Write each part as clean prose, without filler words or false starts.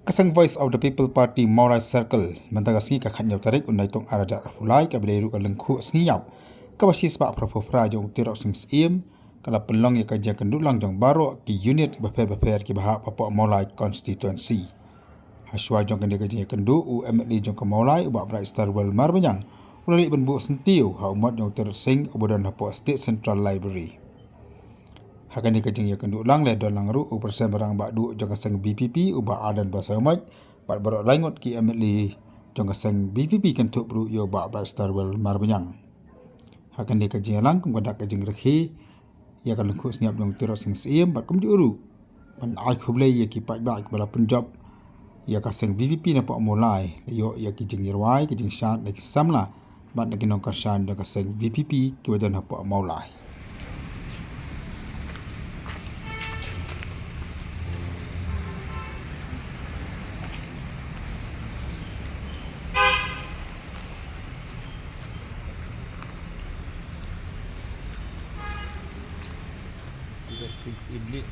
Kasang Voice of the People Party Maurai Circle mentaga singi ka khanyau tarik unai tong araja hulai ka beleru ka lengkhu sngiyap ka basi spa propo fra jong tirok sing sim kala pelong ya ka jakan dulang jong baro ki unit bafer ki bahak papo Maulai constituency haswa jong kan ka jakan du UMLE jong ka Maulai ubak bra Starwell Marbanyang ulali benbu sentiu ha umat jong tirok sing obodan hapo State Central Library hakan ni kajing ya kendu lang le dolang ru persen barang bak du jong kaseng BPP uba adan bahasa umat bat barok langot ki MLE jong kaseng BPP kentuk bru yo bak bak Starwell Marbanyang hakan ni kajing lang kum gadak kajing rekhi ya kan lengkhu senyap jong tiro sing sim bat kum diuru ban ai khuble ya ki pak bak bala Punjab ya kaseng BPP na pak mulai yo ya ki jing irwai kajing shat na ki samla bat na kinong karsan jong kaseng BPP ki wadan pak Maulai. Iblis.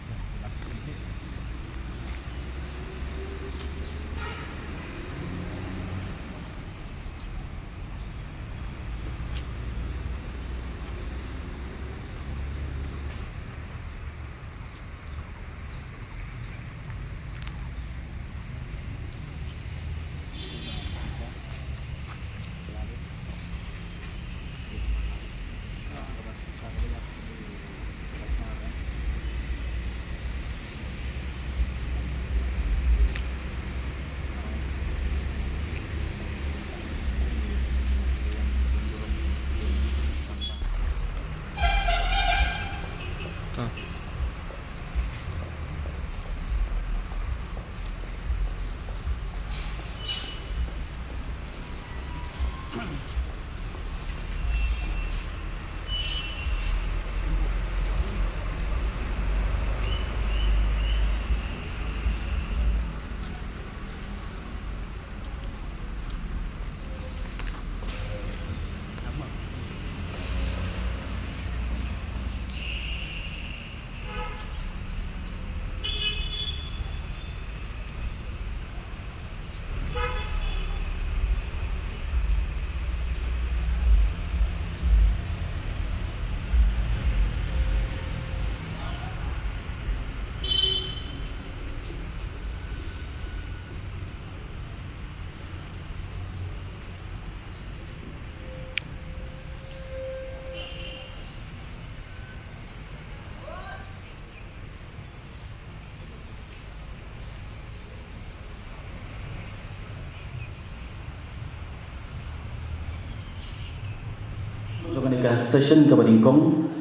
Jokanika session ke Badingkong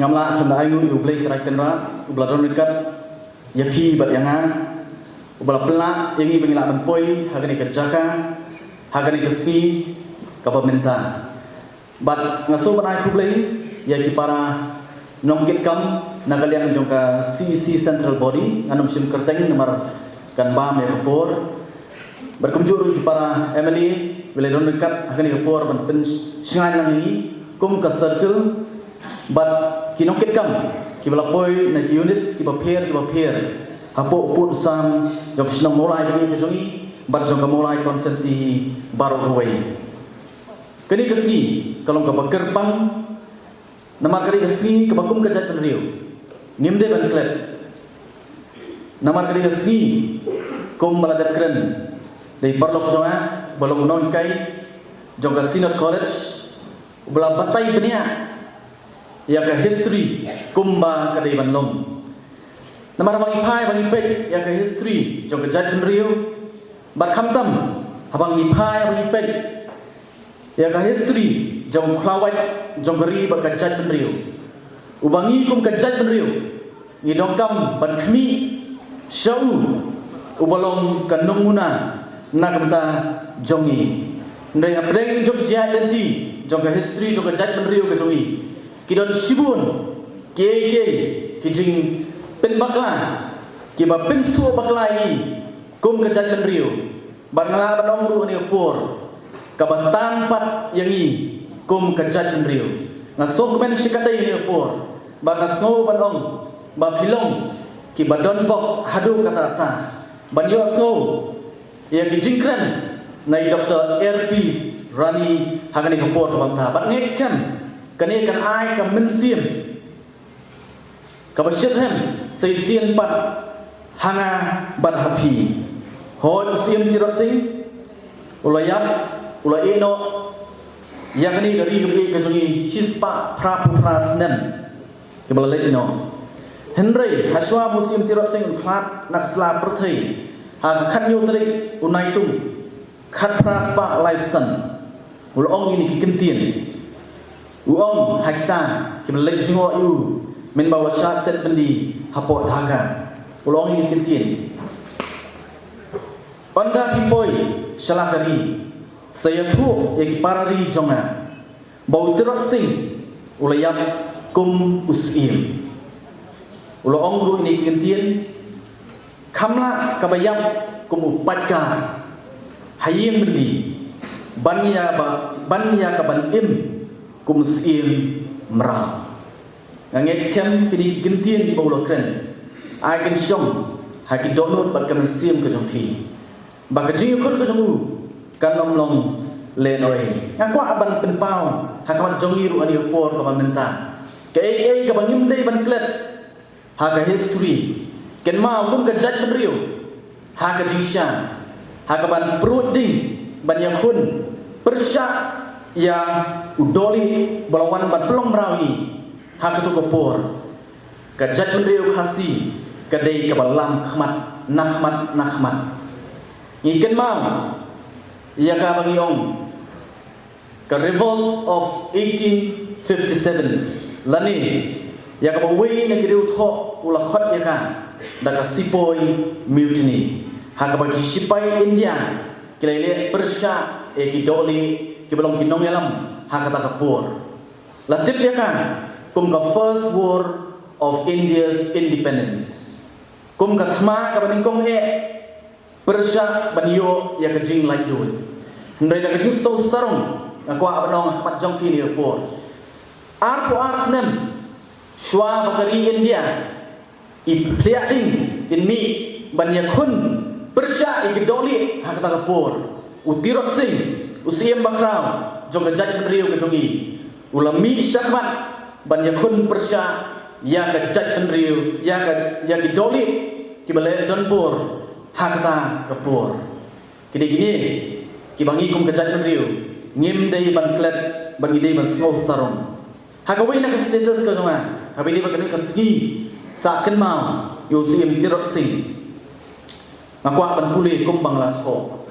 ngamla khanda ayu ublay terakan rat ubladron dekat yapi bat yanga ubla pelak yangi bengila menpoi haganika jaka haganika si kapamenta bat ngaso banai ublay ya ki para nongkit kam nagalian jongka CEC Central Body anum sim kerteng nomor kan ba me rapor berkunjung ki para MLE wilayah dekat haganika rapor ban pen singai nang ini kum ka circle bat kinongkit kam ki balapoi na ki units ki bapher hapo uput sam jok sinong Maulai bagi kejongi bat jong ka Maulai konsensi baru huwai kini kesni kalong ka bakerpang namar kali kesni ka bakum ka jat penriu ngimde ban klet namar kali kesni kum baladat kren dei parlok jonga balong nong kai jong ka Synod College ubla batai benia ya ka history kumba kadai banlong namar bangi phai bangi pek ya ka history jong ka jat penriu bar khamtam habang i phai bangi pek ya ka history jong khlawat jong gari ba ka jat penriu ubangi kum ka jat penriu ni dongkam ban khmi shau ubalong ka nunguna nakamta jongi ndai apreng jok jia lenti jong ka history jong ka jat penriu ka jongi kidon sibun ke kijing pen bakla ki ba pen stu bakla ni kum ka jat penriu ban ngala ban omru ni por ka ba tan pat yangi kum ka jat penriu nga sok men shikatai ni por ba ka snow ban ong ba philong ki ba don bok hadu kata ta banyo so ya kijingkran nai Dr. Airpeace Rani hagani kapor bangta bat next kan kani kan ai ka mensim ka basyet hem seisian pat hanga bat happy hoi usim tirot sing ulayap ulai eno yakni gari gari ka jongi hispa prapu prasnem ke balai ino Henry haswa musim tirot sing khlat nak sla perthai ha khat nyu trik unai tum khat praspa lifeson ulong ini kikentien uong hakita ke balai jingo yu men bawa syat set bendi hapot dhaga ulong ini kikentien onda pipoi shalakari saya tu yaki parari jonga bau tirot sing ulayap kum usim ulo ongru ini kentien kamla kabayap kum upatka hayim bendi banya ka ban im kum usim mera nganget skem kini kentien di bawah kren agen syong haki donut bat kamen sim ke jongpi bakajing kun ke jongu kan long lenoi ngaku aban penpau hakaman jongiru ani opor ka menta ke ka bangim dei ban klet haka history ken mau kum ka jaj benrio haka jisha haka ban pruding ban yakun persya ya udoli balawan ban pelong merawi haka tu kopor ka jaj benrio khasi ka dei ka balam khmat nakhmat ikan mau ia ka bagi ong ka revolt of 1857 lani ia ka bawi na kiriu tho ula khot ia ka da ka sipoi mutiny ha ka bagi sipai India kilele persya e ki doli ki belong ki nong yalam ha ka ta ka por la tip ia ka kum ka first war of India's independence kum ka thma ka baning kong e Persya banyo ya kajing like duit. Ndai da kajing so sarong aku abanong akmat jong pini por. Arpo arsnem shwa bakari India I pliading in mi banya kun Persya ikidoli hakata kapor. Utirot sing usiem bakraw jong kajat penriu kajongi. Ulami syakmat banya kun Persya ya kajat penriu ya kidoli kibale donpur hakta kapur kini gini kibangi kum kejat riu ngim dei ban klet ban idei ban slow sarong hakawai na status ka jonga habini ba kani kasgi sa ken mau yo sim tirot sing makwa ban puli kum bangla tho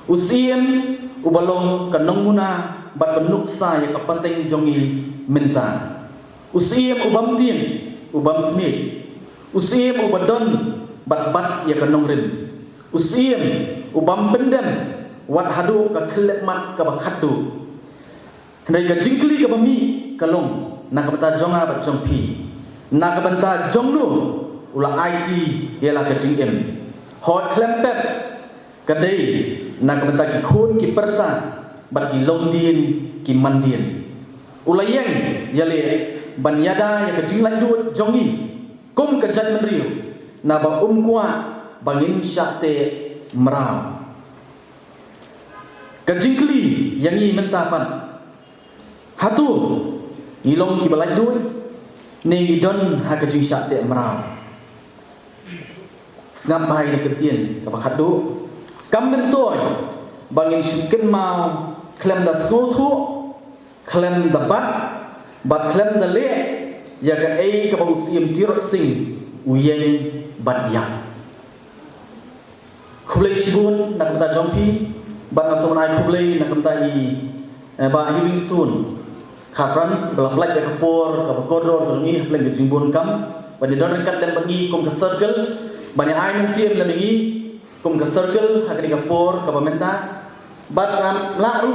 usiem ubalong kanong muna bat penuksa ya kapanteng jongi menta usiem ubam tin ubam smith usiem ubadon bat ya kanong rim usiem ubam bendem wat hadu ka kelemat ka bakhadu hendai ka jingkli ka bami kalong na ka bata jonga bat jongpi na ka banta jongnu ula IT yela ka jingem hot klempep ka dei na ka banta ki khun ki persa bat ki longdin ki mandin ula yeng yale banyada ya ka jinglan dut jongi kum ka jan menriu na ba kwa bangin syate merau kajingkli yangi mentapan hatu ngilong ki balai duit ne ngidon ha kajing syate merau ngap bahai ni ketien ka bakhadu kam bentoy bangin syukin mau klem da sotu klem da bat klem da le ya ka ei ka bausim tirot sing uyeng bat yang kublai shibun nak kata jompi bat nasoman ai kublai nak kata ba Livingstone khapran belak ya kapor ka kodor ko ngi plan ke jimbon kam ban don kat dan bagi kom ke circle ban ai men siem la ngi kom ke circle hakni kapor ka pamenta bat ngam laru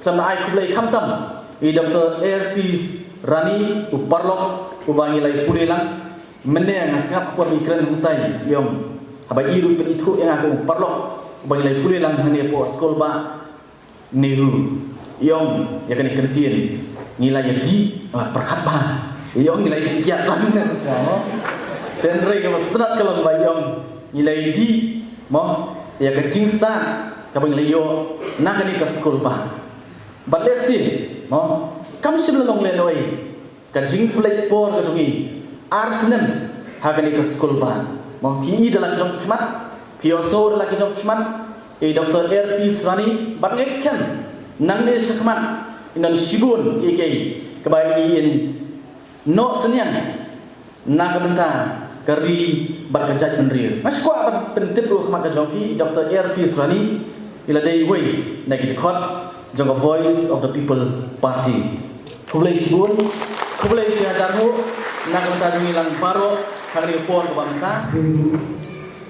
klam ai kublai kham tam Dr. Airpeace Rani uparlok ubangi lai pulilang meneng asap por mikran hutai yom habai iru pen itu yang aku parlok bagi lai pulih lang hani po skol ba nehu yom ya kan kertien nilai di perkat ba yom nilai kiat lang na ten rei ke strat kalau ba yom nilai di mo ya ka jingstan ka bang leyo nakani ka school ba balesi mo kam sim long le loi ka jing plate por ka jongi arsenal hagani ka school ba mo ki dalak jong khmat pioso dalak jong khmat e dr rp srani bat next kan nang ne sakmat inan sibun ki ka bai in no senian nak benta kari berkejat menrir. Mas kuat penting lu khmat ka jong ki dr rp srani ila dei way nagi dekat jong voice of the people party kublai sibun kublai siadarmu nak benta jongi lang paro kari por ka banta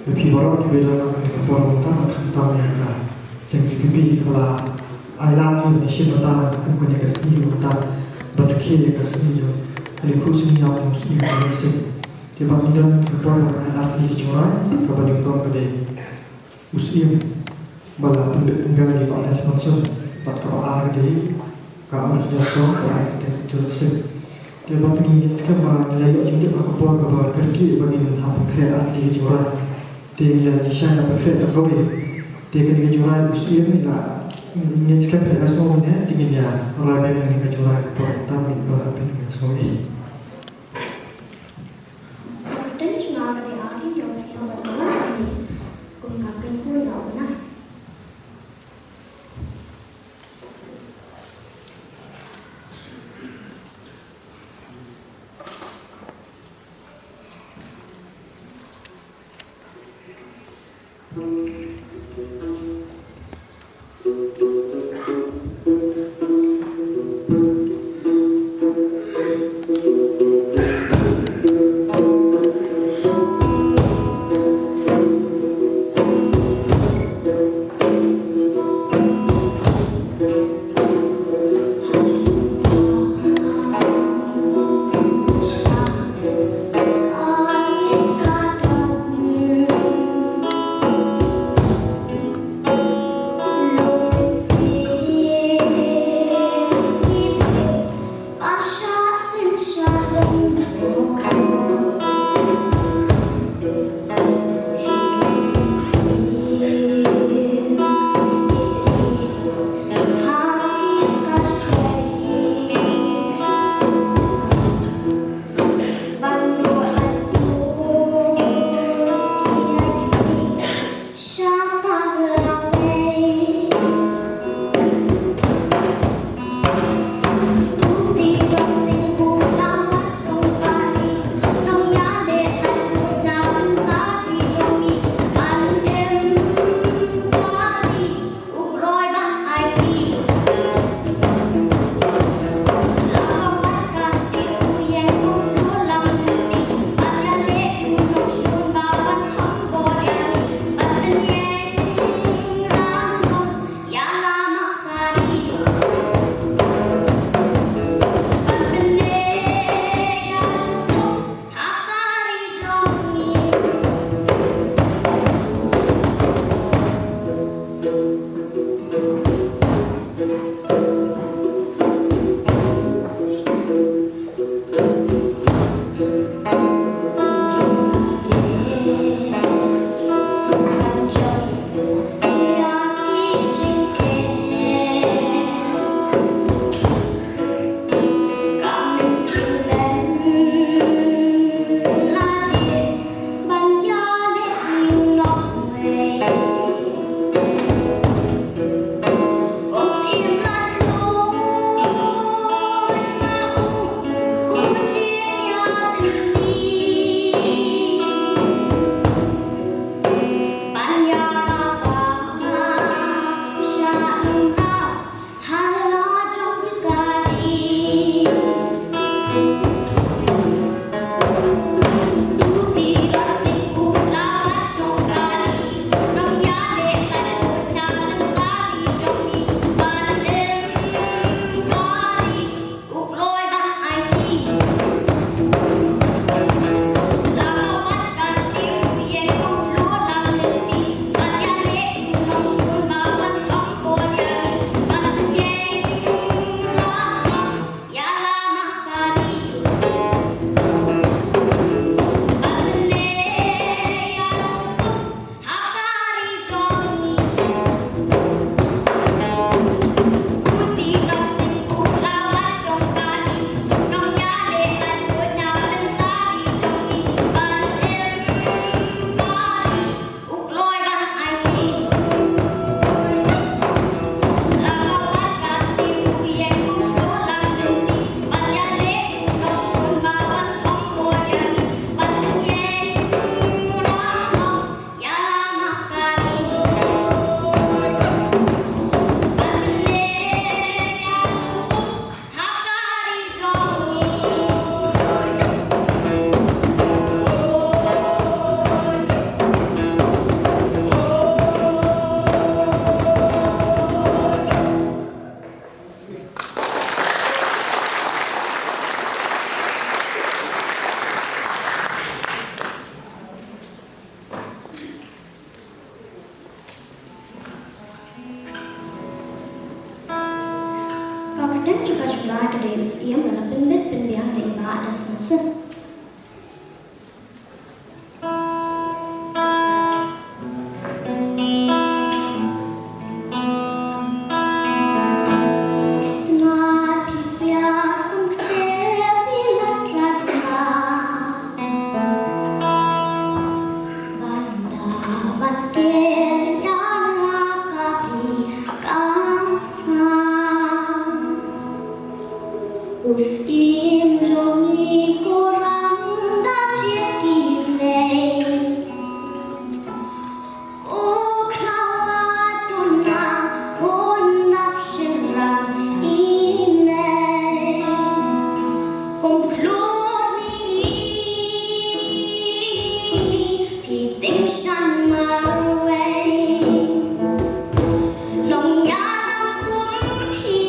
Lebih baru kita dalam keporan utama kantor mereka. Sengkipi kalau ayam Indonesia utama bukan yang kesini utama berakhir yang kesini jo. Kalau kursi yang muslim Indonesia. Tiba tiba keporan arti kecuali kepada orang kedai muslim bala pembeli di oleh sponsor bakal ada di kamar jasa oleh kita terus. Tiba ini sekarang nilai jadi keporan kepada kerja bagi apa kira arti kecuali dia jisha na perfetto come dia che giocare uscire la in scappa la sogna di dia ora bene che giocare portami ora bene che sogni đến chừng nào thì ở đi rồi thì họ vẫn nói là cùng cả cái vui đầu này Museum adalah penbiang dari Pak atas masa. Ustim jongi kurang dan jekile ko kawa tunang honap shirang ine konkludning piting shan marway nong yang kumpi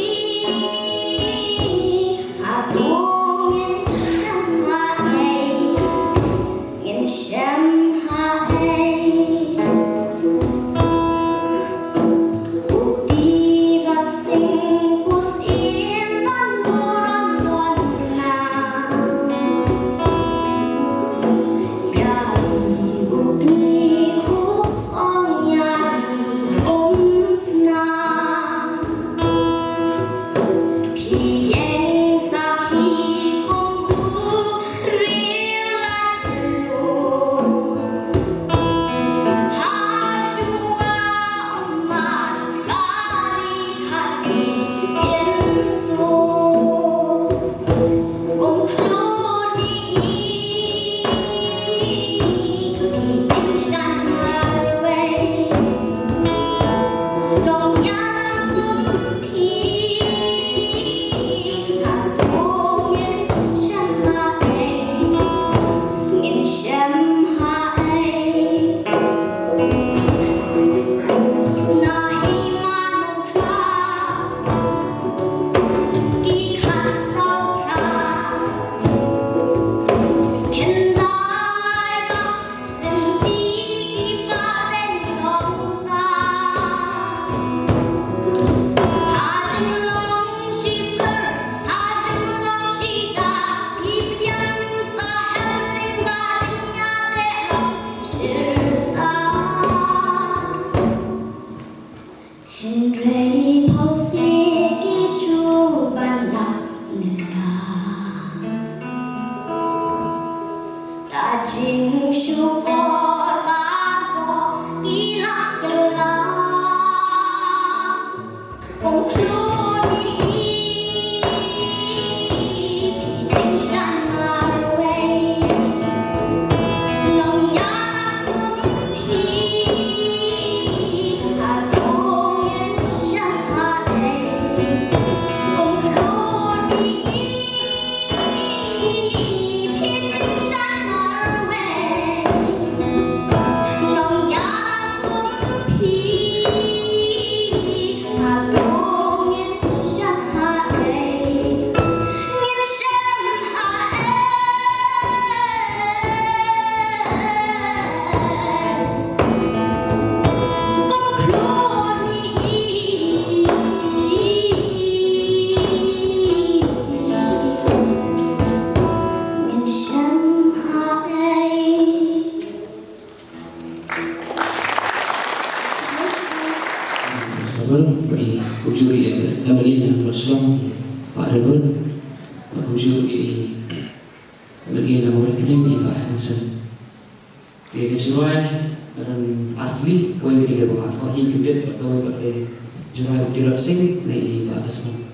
Jing syukur bako ilak gelang konkludi piting shan marway nong yang kumpi adongen shan hae konkludi piting shan beri hujur ya bagian yang berselang Pak Rebut hujur di bagian yang berkirim di Pak Hansen dia keseluruhan dan ahli poin dia berlaku hidup atau pada jual tidak sing di Pak Hansen.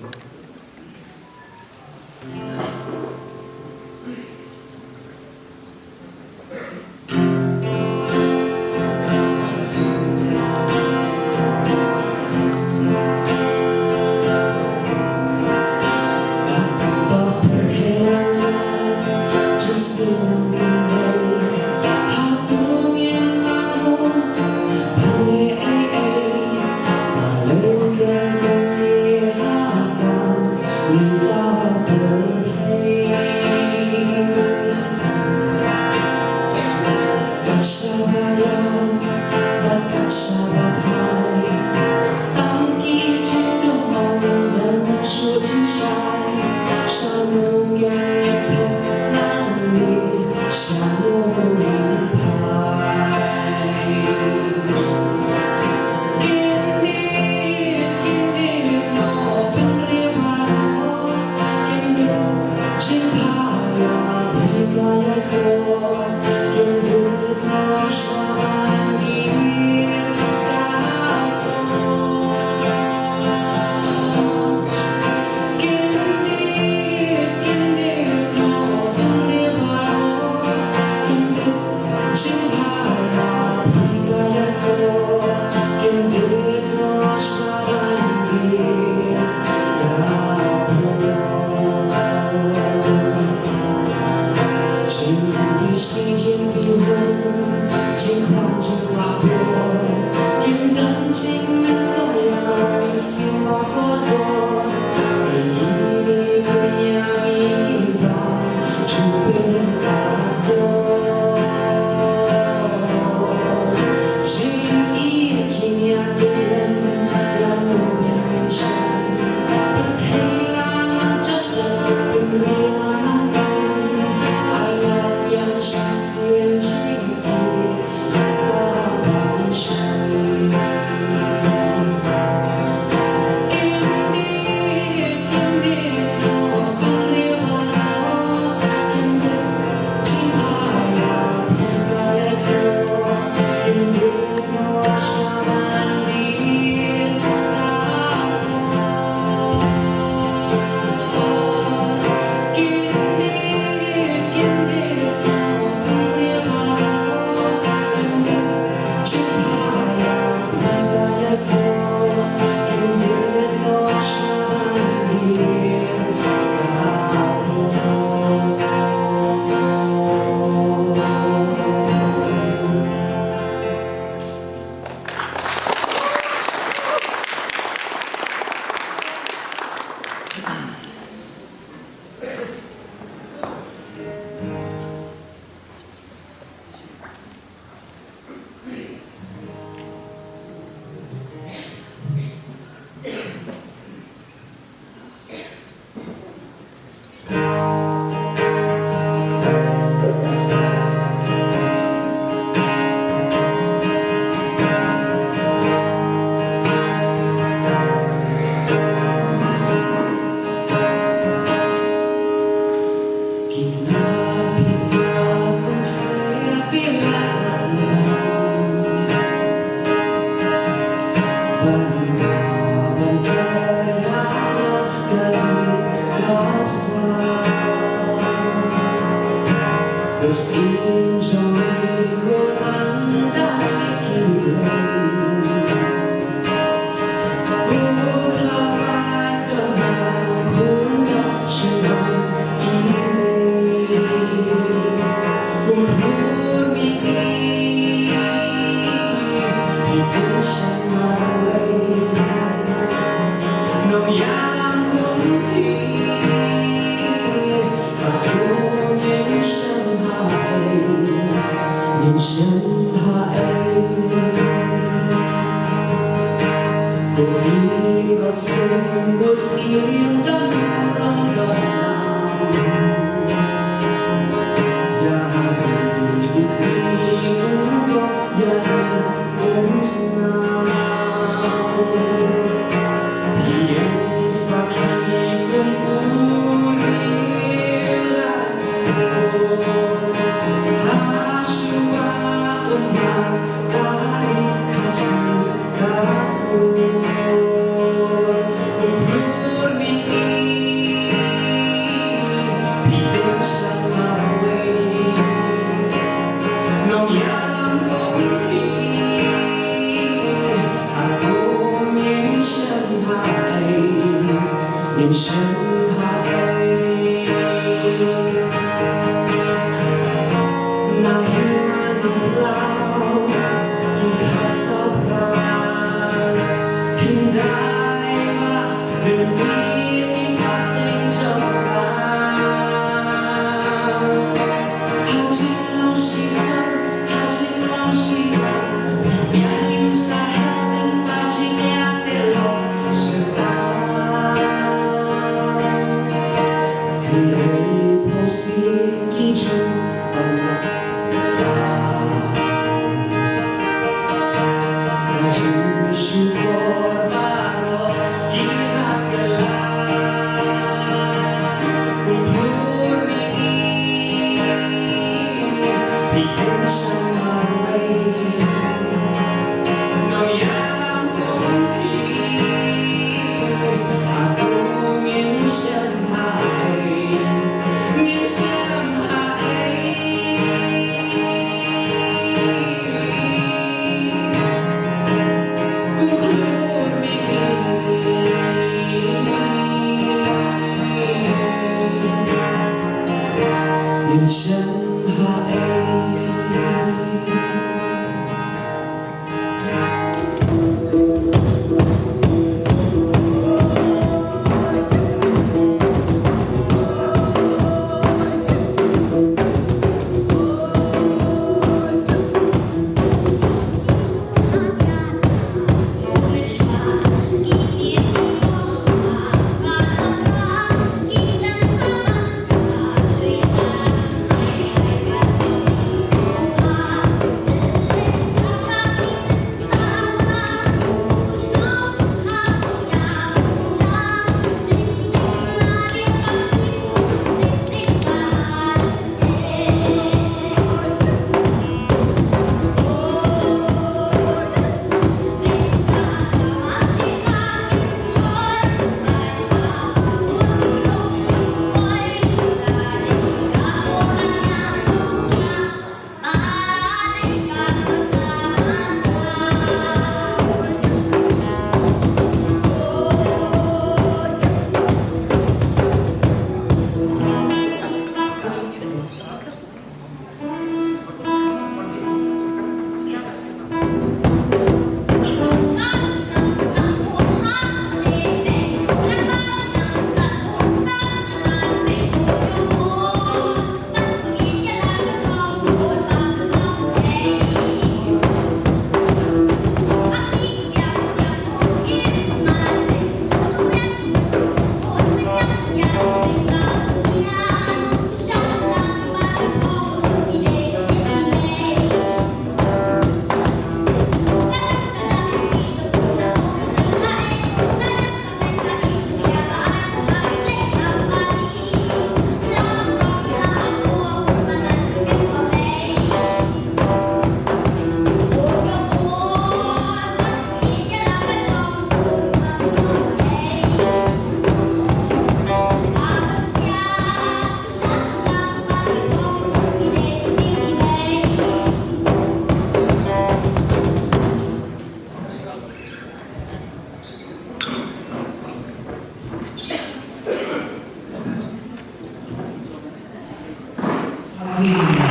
We